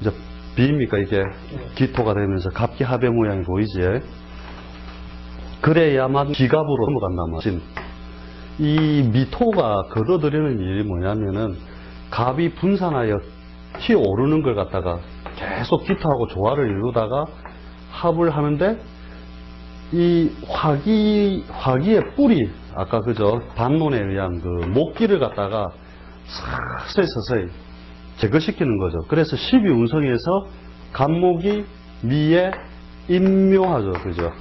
이제 비입니까? 이게 기토가 되면서 갑기합의 모양이 보이지? 그래야만 기갑으로 넘어간단 말이지. 이 미토가 걷어들이는 일이 뭐냐면은 갑이 분산하여 튀어오르는 걸 갖다가 계속 기토하고 조화를 이루다가 합을 하는데 이 화기의 뿌리, 아까 그죠? 반론에 의한 그 목기를 갖다가 서서히 제거시키는 거죠. 그래서 12운성에서 갑목이 미에 임묘하죠. 그죠?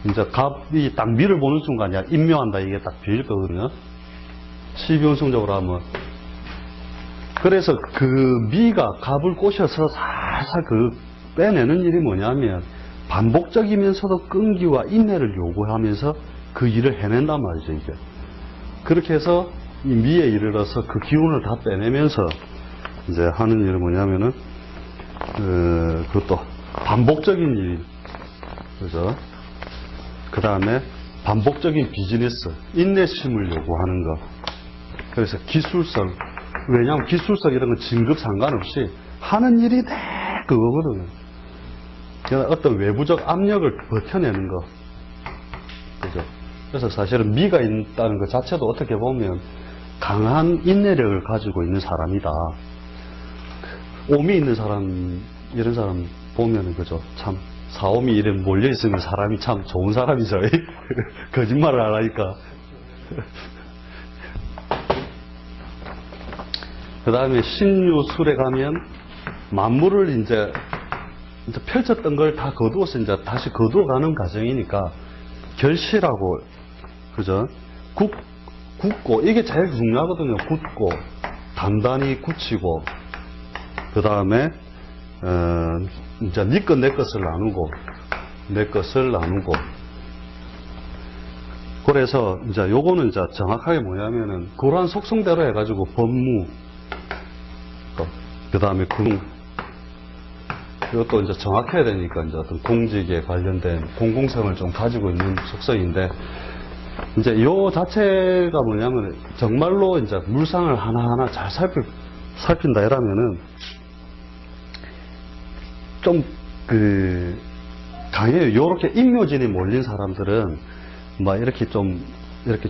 이제 갑이 딱 미를 보는 순간이야. 임묘한다. 이게 딱 비일 거거든요. 12운성적으로 하면. 그래서 그 미가 갑을 꼬셔서 살살 빼내는 일이 뭐냐면 반복적이면서도 끈기와 인내를 요구하면서 그 일을 해낸단 말이죠, 이게. 그렇게 해서 이 미에 이르러서 그 기운을 다 빼내면서 이제 하는 일은 뭐냐면은, 그것도 반복적인 일, 그죠? 그 다음에 반복적인 비즈니스, 인내심을 요구하는 것. 그래서 기술성, 왜냐하면 기술성 이런 건 진급 상관없이 하는 일이 다 그거거든요. 어떤 외부적 압력을 버텨내는 거. 그죠? 그래서 사실은 미가 있다는 것 자체도 어떻게 보면 강한 인내력을 가지고 있는 사람이다. 오미 있는 사람, 이런 사람 보면은, 그죠? 참, 사오미 이름 몰려있으면 사람이 참 좋은 사람이죠. 거짓말을 안 하니까. 그 다음에 신유술에 가면 만물을 이제 펼쳤던 걸 다 거두어서 이제 다시 거두어가는 과정이니까 결실하고, 그죠? 굳고, 이게 제일 중요하거든요. 굳고, 단단히 굳히고, 그 다음에, 이제 네 것, 내 것을 나누고, 내 것을 나누고. 그래서 이제 요거는 이제 정확하게 뭐냐면은, 그러한 속성대로 해가지고 법무, 그 다음에 금, 이것도 이제 정확해야 되니까 이제 어떤 공직에 관련된 공공성을 좀 가지고 있는 속성인데, 이제 요 자체가 뭐냐면 정말로 이제 물상을 하나하나 잘 살핀다 이러면은 좀 강해요. 요렇게 인묘진이 몰린 사람들은 막 이렇게 좀 이렇게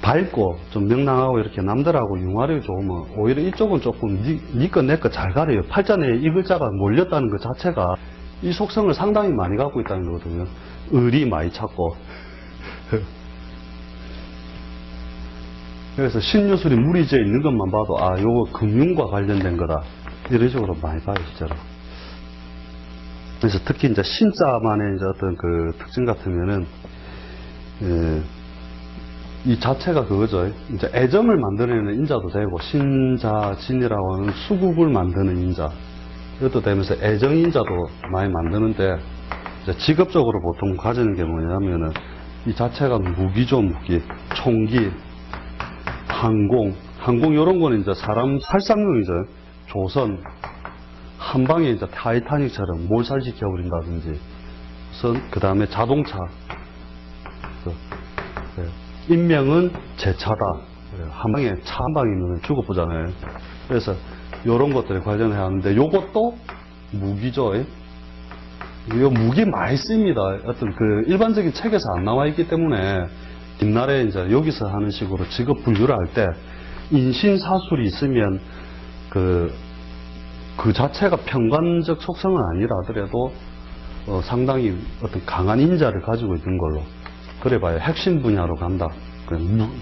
밝고 좀 명랑하고 이렇게 남들하고 융화력이 좋으면 오히려 이쪽은 조금 니 것 내 것 잘 가려요. 팔자내에 이 글자가 몰렸다는 것 자체가 이 속성을 상당히 많이 갖고 있다는 거거든요. 을이 많이 찾고. 그래서 신유술이 무리지에 있는 것만 봐도 아, 요거 금융과 관련된 거다. 이런 식으로 많이 봐요, 진짜로. 그래서 특히 이제 신자만의 이제 어떤 그 특징 같으면은, 이 자체가 그거죠. 이제 애정을 만들어내는 인자도 되고, 신자진이라고 하는 수국을 만드는 인자. 이것도 되면서 애정인자도 많이 만드는데, 이제 직업적으로 보통 가지는 게 뭐냐면은, 이 자체가 무기죠, 무기. 총기, 항공 이런 거는 이제 사람 살상용이죠. 조선, 한방에 이제 타이타닉처럼 몰살시켜버린다든지, 그 다음에 자동차, 인명은 제차다. 한방에 차 한 방이면 죽어보잖아요. 그래서 이런 것들에 관련해 하는데, 요것도 무기죠. 이 무기 많이 씁니다. 어떤 그 일반적인 책에서 안 나와 있기 때문에 옛날에 이제 여기서 하는 식으로 직업 분류를 할 때 인신사술이 있으면 그 자체가 평관적 속성은 아니라 하더라도 상당히 어떤 강한 인자를 가지고 있는 걸로 그래 봐요. 핵심 분야로 간다.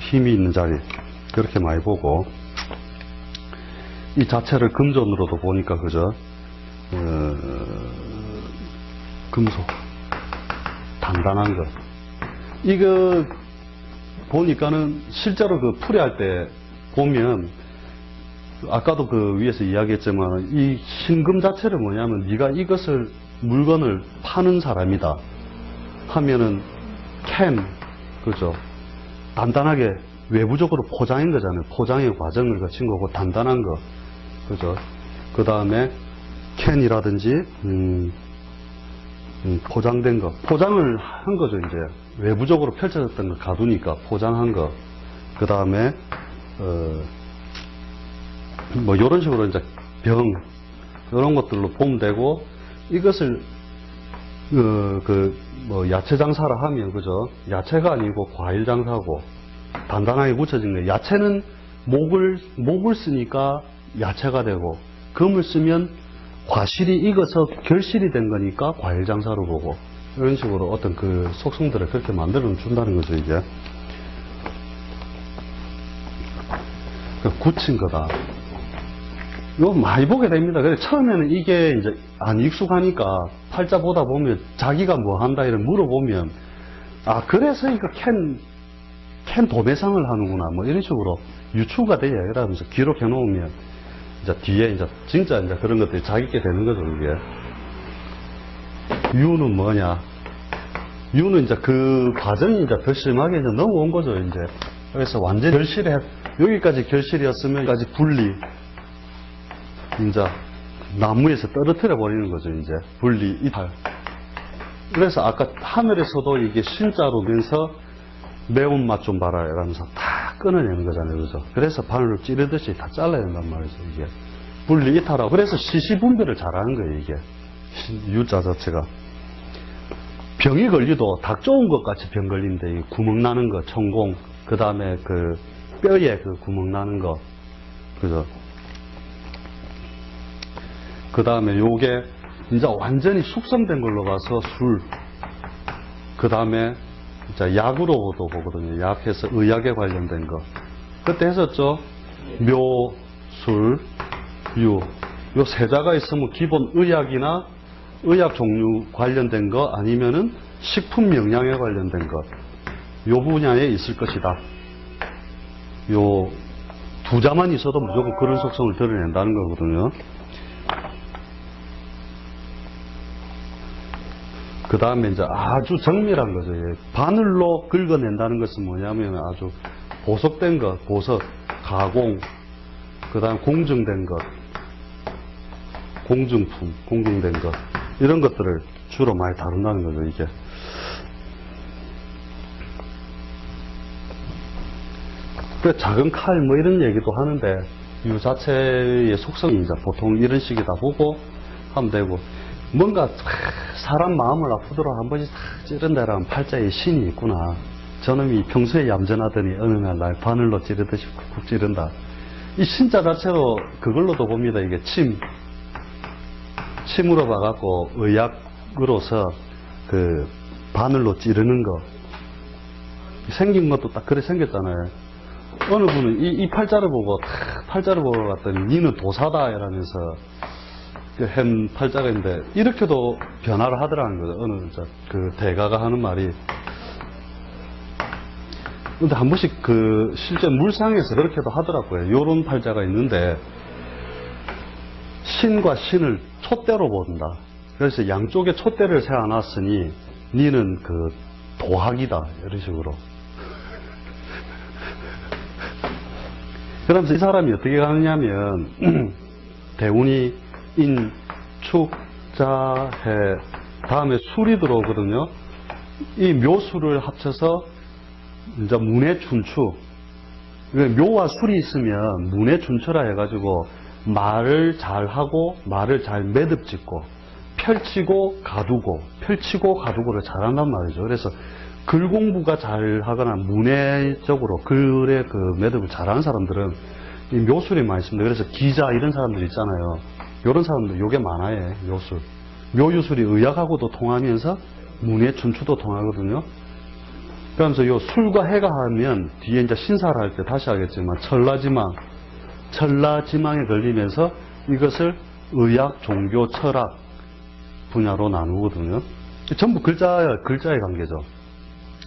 힘이 있는 자리 그렇게 많이 보고 이 자체를 금전으로도 보니까 그죠? 금속 단단한 거 이거 보니까는 실제로 그 풀이할 때 보면 아까도 그 위에서 이야기했지만 이 신금 자체를 뭐냐면 네가 이것을 물건을 파는 사람이다 하면은 그죠? 단단하게 외부적으로 포장인 거잖아요. 포장의 과정을 거친 거고 단단한 거 그죠? 그 다음에 캔이라든지 포장된 거 포장을 한 거죠. 이제 외부적으로 펼쳐졌던 걸 가두니까 포장한 거 그 다음에 뭐 이런 식으로 이제 병 이런 것들로 보면 되고, 이것을 뭐 야채 장사를 하면 그죠? 야채가 아니고 과일 장사고 단단하게 묻혀진 거예요. 야채는 목을 쓰니까 야채가 되고, 금을 쓰면 과실이 익어서 결실이 된 거니까 과일 장사로 보고, 이런 식으로 어떤 그 속성들을 그렇게 만들어 준다는 거죠, 이게. 굳힌 거다. 이거 많이 보게 됩니다. 그래, 처음에는 이게 이제 안 익숙하니까 팔자 보다 보면 자기가 뭐 한다 이런 물어보면, 아, 그래서 이거 캔 도매상을 하는구나. 뭐 이런 식으로 유추가 돼요. 이러면서 기록해 놓으면 이제 뒤에 이제 진짜 이제 그런 것들이 자기께 되는 거죠, 이게. 유는 뭐냐? 유는 이제 그 과정이 이제 더 심하게 이제 넘어온 거죠, 이제. 그래서 완전 여기까지 결실이었으면 여기까지 분리. 이제 나무에서 떨어뜨려 버리는 거죠, 이제. 분리, 이탈. 그래서 아까 하늘에서도 이게 신자로면서 매운맛 좀 봐라 이러면서 다 끊어내는 거잖아요, 그죠? 그래서 바늘로 찌르듯이 다 잘라야 된단 말이죠, 이게. 분리, 이탈하고. 그래서 시시분별을 잘하는 거예요, 이게. 유자 자체가. 병이 걸리도 닭 좋은 것 같이 병 걸리는데, 구멍 나는 거, 천공, 그 다음에 그 뼈에 그 구멍 나는 거, 그죠? 그 다음에 요게 이제 완전히 숙성된 걸로 봐서 술, 그 다음에 이제 약으로도 보거든요. 약해서 의약에 관련된 거. 그때 했었죠. 묘, 술, 유. 요 세자가 있으면 기본 의약이나 의약 종류 관련된 거, 아니면은 식품 영양에 관련된 거. 요 분야에 있을 것이다. 요 두 자만 있어도 무조건 그런 속성을 드러낸다는 거거든요. 그 다음에 이제 아주 정밀한 거죠. 바늘로 긁어낸다는 것은 뭐냐면 아주 보석된 것, 보석, 가공, 그 다음 공정된 것, 공정품, 공정된 것, 이런 것들을 주로 많이 다룬다는 거죠, 이게. 그 작은 칼 뭐 이런 얘기도 하는데, 이 자체의 속성이 이제 보통 이런 식이다 보고 하면 되고, 뭔가 사람 마음을 아프도록 한 번씩 탁 찌른다라면 팔자에 신이 있구나. 저놈이 평소에 얌전하더니 어느 날 바늘로 찌르듯이 쿡쿡 찌른다. 이 신자 자체로 그걸로도 봅니다. 이게 침으로 봐갖고 의약으로서 그 바늘로 찌르는 거. 생긴 것도 딱 그래 생겼잖아요. 어느 분은 이 팔자를 보고 갔더니 니는 도사다 이러면서 햄 팔자가 있는데, 이렇게도 변화를 하더라는 거죠. 어느 그 대가가 하는 말이. 근데 한 번씩 실제 물상에서 그렇게도 하더라고요. 요런 팔자가 있는데, 신과 신을 촛대로 본다. 그래서 양쪽에 촛대를 세워놨으니 니는 그 도학이다, 이런 식으로. 그러면서 이 사람이 어떻게 가느냐면 대운이 인, 축, 자, 해, 다음에 술이 들어오거든요. 이 묘술을 합쳐서 이제 문해춘추. 묘와 술이 있으면 문해춘추라 해가지고 말을 잘 하고 말을 잘 매듭짓고 펼치고 가두고를 잘한단 말이죠. 그래서 글 공부가 잘 하거나 문해적으로 글의 그 매듭을 잘하는 사람들은 이 묘술이 많이 있습니다. 그래서 기자 이런 사람들 있잖아요. 이런 사람들 요게 많아요. 묘술. 묘유술이 의학하고도 통하면서 문해춘추도 통하거든요. 그러면서 요 술과 해가 하면 뒤에 이제 신사를 할 때 다시 하겠지만 천라지망에 걸리면서 이것을 의학, 종교, 철학 분야로 나누거든요. 전부 글자의 관계죠.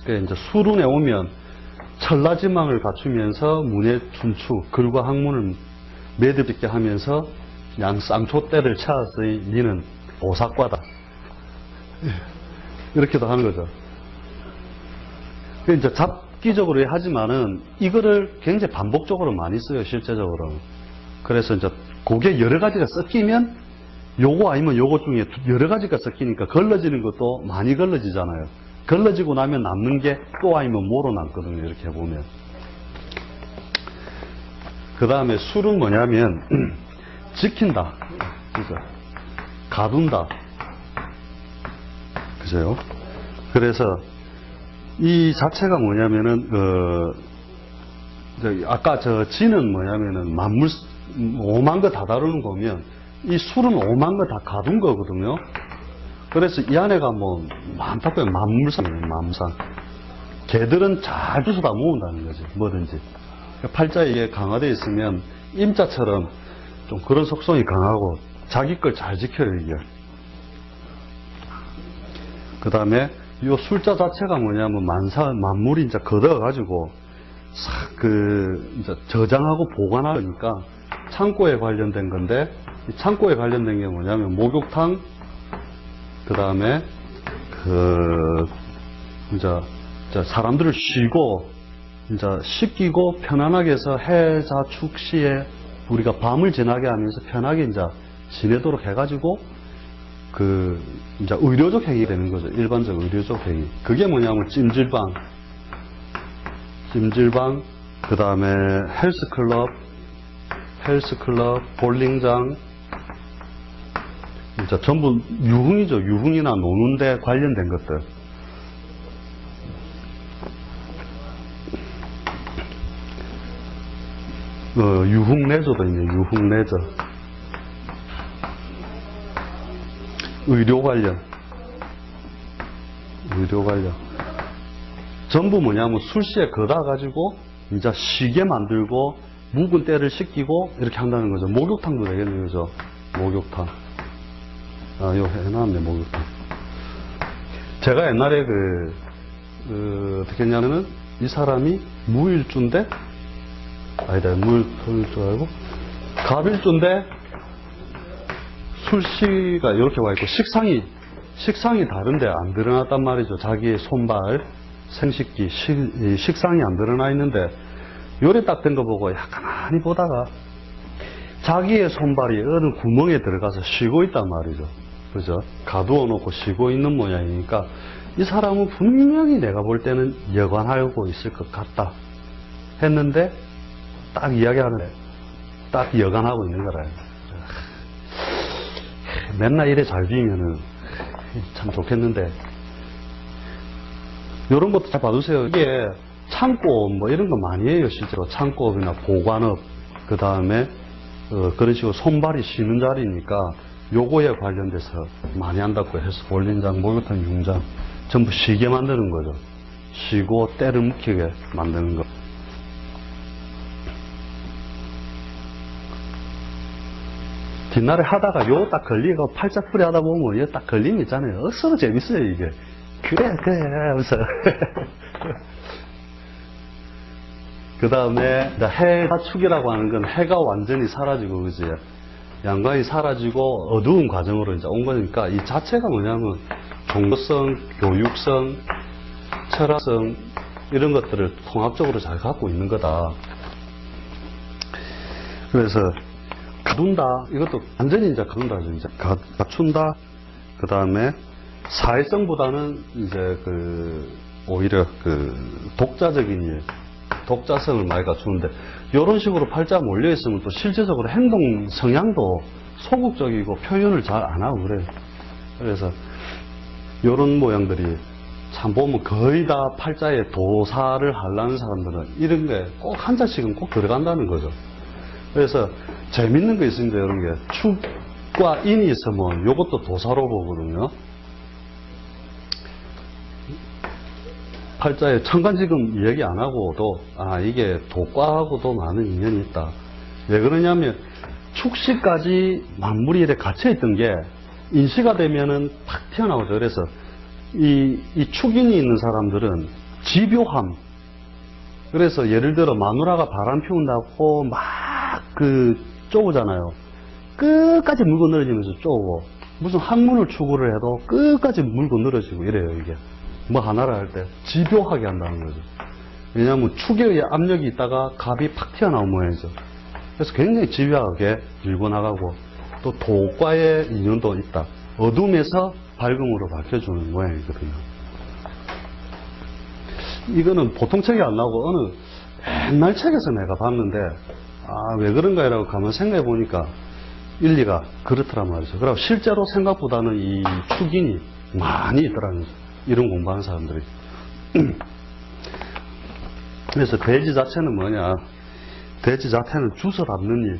이제 수run에 오면 천라지망을 갖추면서 문해춘추, 글과 학문을 매듭짓게 하면서 쌍초대를 찾았으니 니는 보삭과다. 이렇게도 하는 거죠. 이제 잡기적으로 하지만은 이거를 굉장히 반복적으로 많이 써요, 실제적으로. 그래서 이제 그게 여러 가지가 섞이면 요거 아니면 요거 중에 여러 가지가 섞이니까 걸러지는 것도 많이 걸러지잖아요. 걸러지고 나면 남는 게 또 아니면 뭐로 남거든요, 이렇게 보면. 그 다음에 술은 뭐냐면 지킨다, 그죠? 가둔다, 그죠? 그래서 이 자체가 뭐냐면은 아까 저 지는 뭐냐면은 만물 5만 거 다 다루는 거면 이 술은 5만 거 다 가둔 거거든요. 그래서 이 안에가 뭐 많다고요. 만물상이에요, 만물상. 개들은 잘 주워 다 모은다는 거지, 뭐든지. 팔자에 이게 강화되어 있으면 임자처럼 좀 그런 속성이 강하고 자기 걸 잘 지켜요, 이게. 그 다음에 이 술자 자체가 뭐냐면 만물이 이제 걷어가지고 이제 저장하고 보관하니까 창고에 관련된 건데, 이 창고에 관련된 게 뭐냐면 목욕탕, 그 다음에 이제 사람들을 쉬고 이제 씻기고 편안하게 해서 해자축 시에 우리가 밤을 지나게 하면서 편하게 이제 지내도록 해가지고 이제 의료적 행위 되는 거죠. 일반적 의료적 행위. 그게 뭐냐면 찜질방, 그 다음에 헬스클럽, 볼링장, 이제 전부 유흥이죠. 유흥이나 노는 데 관련된 것들. 유흥레저도 있네, 유흥레저. 의료 관련. 전부 뭐냐면 술시에 걷어가지고 이제 쉬게 만들고 묵은 때를 씻기고 이렇게 한다는 거죠. 목욕탕도 되겠네요, 그죠? 목욕탕. 요 해놨네, 목욕탕. 제가 옛날에 어떻게 했냐면은 이 사람이 무일주인데, 아니다, 무일주가 아니고 갑일주인데 술시가 이렇게 와 있고 식상이 다른데 안 드러났단 말이죠. 자기의 손발, 생식기, 식상이 안 드러나 있는데 요래 딱 된 거 보고 가만히 보다가 자기의 손발이 어느 구멍에 들어가서 쉬고 있단 말이죠. 그죠? 가두어 놓고 쉬고 있는 모양이니까 이 사람은 분명히 내가 볼 때는 여관하고 있을 것 같다 했는데 딱 이야기하는데 딱 여관하고 있는 거라. 맨날 이래 잘 비면은 참 좋겠는데, 이런 것도 잘 봐두세요. 이게 창고업 뭐 이런 거 많이 해요, 실제로. 창고업이나 보관업, 그 다음에 그런 식으로 손발이 쉬는 자리니까 요거에 관련돼서 많이 한다고 해서 볼링장, 목욕탕, 융장 전부 쉬게 만드는 거죠. 쉬고 때를 묵히게 만드는 거. 뒷날에 하다가 요 딱 걸리고 팔짝풀이 하다 보면 요 딱 걸림 있잖아요. 억수로 재밌어요, 이게. 그래 하면서. 그 다음에 해자축이라고 하는 건 해가 완전히 사라지고, 그지? 양광이 사라지고 어두운 과정으로 이제 온 거니까 이 자체가 뭐냐면 종교성, 교육성, 철학성 이런 것들을 통합적으로 잘 갖고 있는 거다. 그래서 가둔다, 이것도 완전히 이제 가둔다죠. 이제 갖춘다. 그 다음에 사회성보다는 이제 오히려 독자적인 일, 독자성을 많이 갖추는데, 이런 식으로 팔자가 몰려있으면 또 실제적으로 행동 성향도 소극적이고 표현을 잘 안 하고 그래요. 그래서 이런 모양들이 참 보면 거의 다 팔자에 도사를 하려는 사람들은 이런 게 꼭 한 자씩은 꼭 들어간다는 거죠. 그래서 재밌는 거 있습니다. 이런 게 축과 인이 있으면 이것도 도사로 보거든요. 팔자에 천간지금 이야기 안 하고도 이게 독과하고도 많은 인연이 있다. 왜 그러냐면 축시까지 만물이 이렇게 갇혀있던 게 인시가 되면은 탁 튀어나오죠. 그래서 이 축인이 있는 사람들은 집요함. 그래서 예를 들어 마누라가 바람 피운다고 막 쪼우잖아요. 끝까지 물고 늘어지면서 쪼우고, 무슨 학문을 추구를 해도 끝까지 물고 늘어지고 이래요, 이게. 뭐 하나를 할 때 집요하게 한다는 거죠. 왜냐하면 축의 압력이 있다가 갑이 팍 튀어나온 모양이죠. 그래서 굉장히 집요하게 밀고 나가고, 또 도과의 인연도 있다. 어둠에서 밝음으로 밝혀주는 모양이거든요. 이거는 보통 책이 안 나오고 어느 옛날 책에서 내가 봤는데 아, 왜 그런가라고 가만 생각해 보니까 일리가 그렇더란 말이죠. 그리고 실제로 생각보다는 이 축인이 많이 있더라는 거죠. 이런 공부하는 사람들이. 그래서 돼지 자체는 뭐냐? 돼지 자체는 주워 담는 일,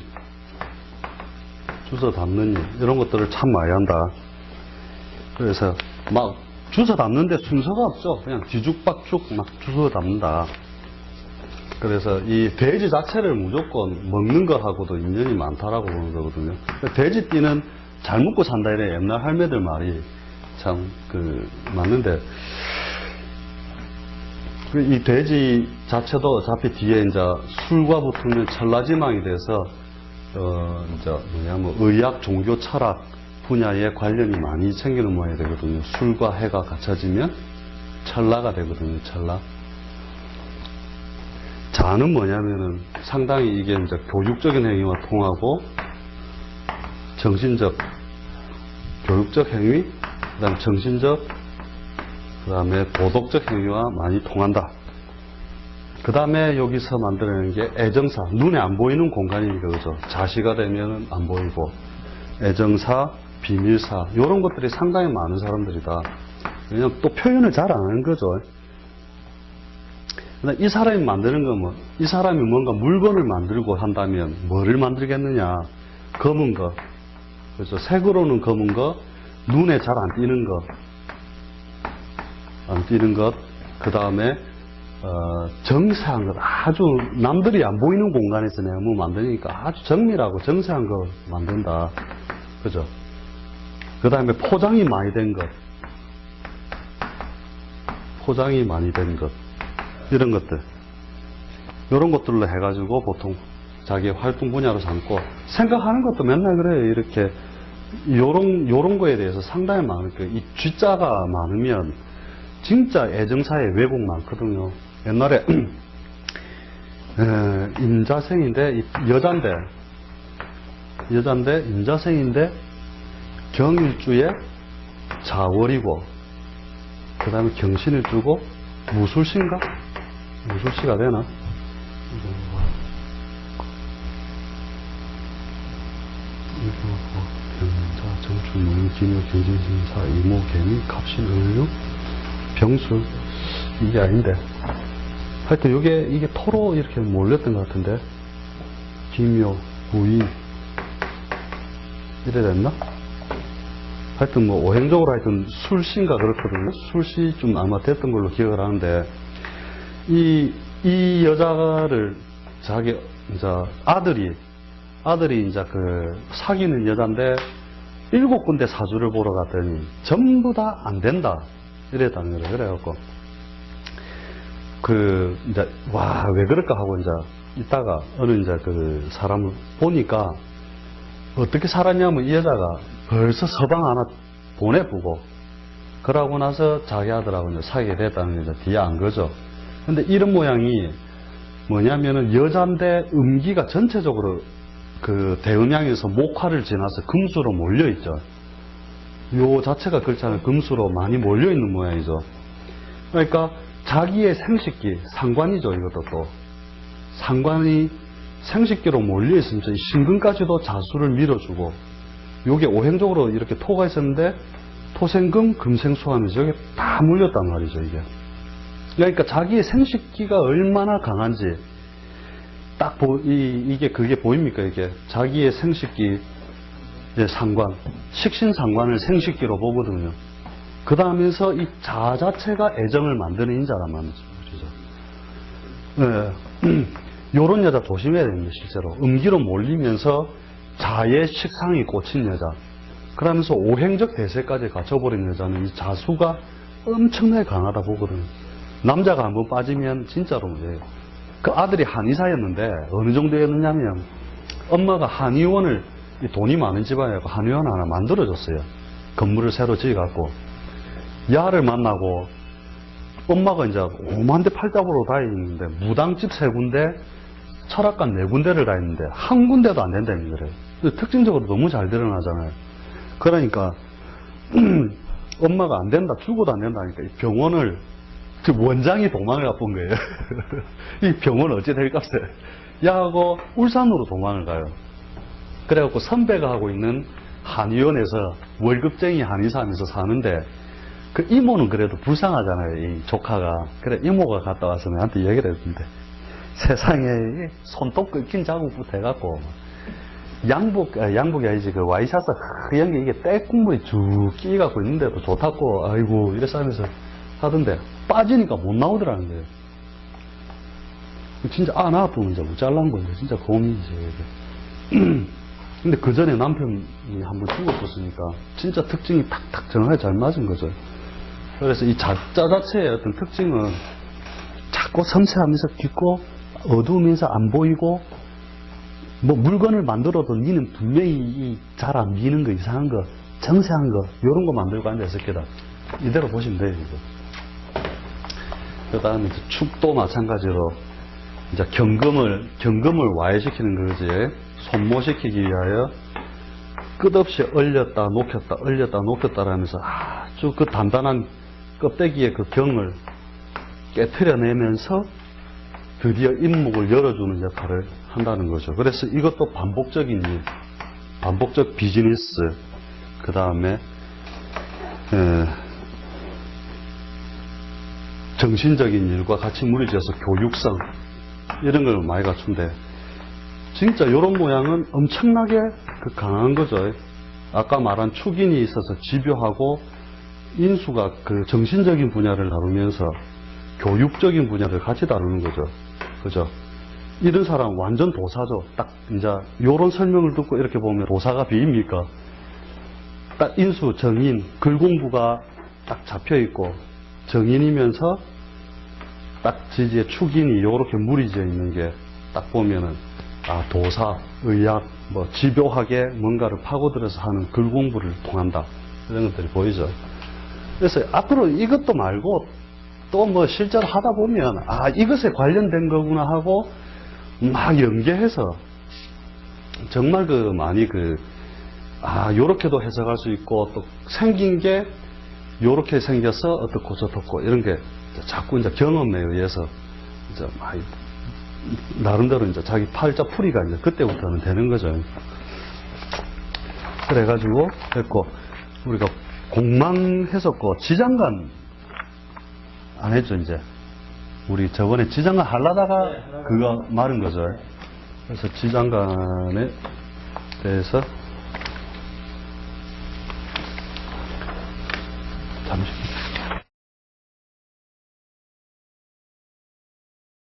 주워 담는 일, 이런 것들을 참 많이 한다. 그래서 막 주워 담는데 순서가 없죠. 그냥 뒤죽박죽 막 주워 담는다. 그래서 이 돼지 자체를 무조건 먹는 거하고도 인연이 많다라고 보는 거거든요. 돼지띠는 잘 먹고 산다 이래 옛날 할매들 말이 참 맞는데, 이 돼지 자체도 어차피 뒤에 이제 술과 붙으면 천라지망이 돼서 이제 뭐냐면 의학, 종교, 철학 분야에 관련이 많이 생기는 모양이 되거든요. 술과 해가 갖춰지면 천라가 되거든요. 천라. 자는 뭐냐면은 상당히 이게 이제 교육적인 행위와 통하고 정신적, 교육적 행위, 그 다음 정신적, 그 다음에 도덕적 행위와 많이 통한다. 그 다음에 여기서 만들어내는 게 애정사, 눈에 안 보이는 공간이니까, 그죠? 자시가 되면 안 보이고, 애정사, 비밀사, 이런 것들이 상당히 많은 사람들이다. 왜냐면 또 표현을 잘 안 하는 거죠. 이 사람이 만드는 건 뭐, 이 사람이 뭔가 물건을 만들고 한다면 뭐를 만들겠느냐? 검은 거. 그렇죠. 색으로는 검은 거, 눈에 잘 안 띄는 것. 안 띄는 것. 그 다음에, 정세한 것. 아주 남들이 안 보이는 공간에서 내가 뭐 만드니까 아주 정밀하고 정세한 거 만든다. 그죠? 그 다음에 포장이 많이 된 것. 포장이 많이 된 것. 이런 것들. 이런 것들로 해가지고 보통 자기 활동 분야로 삼고, 생각하는 것도 맨날 그래요. 이렇게, 요런 거에 대해서 상당히 많을 거예요. 이 쥐자가 많으면 진짜 애정사에 왜곡 많거든요. 옛날에, 임자생인데, 여잔데, 임자생인데, 경일주에 자월이고, 그 다음에 경신을 주고, 무술신가? 무술시가 되나? 병자, 정출, 노인, 기묘, 경진신사, 이모, 개미, 갑신, 을류, 병술. 이게 아닌데. 하여튼 이게 토로 이렇게 몰렸던 것 같은데. 기묘, 부인. 이래 됐나? 하여튼 뭐 오행적으로 하여튼 술시인가 그렇거든요. 술시 좀 아마 됐던 걸로 기억을 하는데, 이 여자를 자기 이제 아들이 이제 사귀는 여자인데 7군데 사주를 보러 갔더니 전부 다 안 된다 이랬다는 거예요. 그래갖고 이제 와, 왜 그럴까 하고 이제 있다가 어느 이제 사람을 보니까 어떻게 살았냐면 이 여자가 벌써 서방 하나 보내보고 그러고 나서 자기 아들하고 이제 사귀게 됐다는 게 이제 뒤에 안 거죠. 근데 이런 모양이 뭐냐면은 여잔데 음기가 전체적으로 대음양에서 목화를 지나서 금수로 몰려있죠. 요 자체가 그렇잖아요. 금수로 많이 몰려있는 모양이죠. 그러니까 자기의 생식기, 상관이죠. 이것도 또. 상관이 생식기로 몰려있으면 이 신금까지도 자수를 밀어주고, 요게 오행적으로 이렇게 토가 있었는데 토생금, 금생수하면서 여기 다 몰렸단 말이죠. 그러니까 자기의 생식기가 얼마나 강한지 딱 그게 보입니까? 이게 자기의 생식기의 상관, 식신상관을 생식기로 보거든요. 그 다음에서 이 자 자체가 애정을 만드는 인자란 말이죠. 네. 요런 여자 조심해야 됩니다. 실제로 음기로 몰리면서 자의 식상이 꽂힌 여자, 그러면서 오행적 대세까지 갖춰버린 여자는 이 자수가 엄청나게 강하다 보거든요. 남자가 한번 빠지면 진짜로 문제예요. 그 아들이 한의사였는데 어느 정도였느냐면 엄마가 한의원을, 돈이 많은 집안이라고 한의원 하나 만들어줬어요. 건물을 새로 지어갖고 야를 만나고 엄마가 이제 오만 대 팔자보로 다니는데 무당집 3군데, 철학관 4군데를 다니는데 한 군데도 안 된다는 거예요. 특징적으로 너무 잘 드러나잖아요. 그러니까 엄마가 안 된다, 죽어도 안 된다니까 이 병원을, 원장이 도망을 가본 거예요. 이 병원 어찌 될 값에 야하고 울산으로 도망을 가요. 그래갖고 선배가 하고 있는 한의원에서 월급쟁이 한의사 하면서 사는데 그 이모는 그래도 불쌍하잖아요. 이 조카가. 그래 이모가 갔다 와서 나한테 얘기를 했는데 세상에 손톱 끊긴 자국부터 해갖고 양복이 아니지 그 와이셔츠 하얀 게 이게 때국물이 쭉 끼갖고 있는데도 좋다고 아이고 이래서 하면서 하던데 빠지니까 못 나오더라는 거예요. 진짜 나왔으면 이제 못 잘난 거예요. 진짜 고민이지. 근데 그 전에 남편이 한번 죽었었으니까 진짜 특징이 탁탁 정확하게 잘 맞은 거죠. 그래서 이 자자 자체의 어떤 특징은 자꾸 섬세하면서 깊고 어두우면서 안 보이고 뭐 물건을 만들어도 니는 분명히 잘 안 미는 거 이상한 거 정세한 거 이런 거 만들고 앉아있을 게다. 이대로 보시면 돼요. 이거. 그 다음에 축도 마찬가지로 이제 경금을 와해시키는 거지. 손모시키기 위하여 끝없이 얼렸다 녹였다 라면서 아주 그 단단한 껍데기의 그 경을 깨트려내면서 드디어 인목을 열어주는 역할을 한다는 거죠. 그래서 이것도 반복적인 일, 반복적 비즈니스, 그 다음에 정신적인 일과 같이 무리지어서 교육성 이런 걸 많이 갖춘데 진짜 이런 모양은 엄청나게 강한 거죠. 아까 말한 축인이 있어서 집요하고 인수가 그 정신적인 분야를 다루면서 교육적인 분야를 같이 다루는 거죠. 그죠? 이런 사람 완전 도사죠. 딱 이제 요런 설명을 듣고 이렇게 보면 도사가 비입니까? 딱 인수, 정인, 글 공부가 딱 잡혀 있고 정인이면서 딱 지지에 축인이 요렇게 무리지어 있는 게 딱 보면은 도사, 의학, 뭐 집요하게 뭔가를 파고들어서 하는 글 공부를 통한다. 이런 것들이 보이죠. 그래서 앞으로 이것도 말고 또 뭐 실제로 하다 보면 이것에 관련된 거구나 하고 막 연계해서 정말 많이 요렇게도 해석할 수 있고 또 생긴 게 요렇게 생겨서 어떻고 저떻고 이런 게 자꾸 이제 경험에 의해서 이제 막 나름대로 이제 자기 팔자풀이가 이제 그때부터는 되는 거죠. 그래가지고 됐고 우리가 공망했었고 지장간 안 했죠. 이제 우리 저번에 지장간 하려다가 그거 말은 거죠. 그래서 지장간에 대해서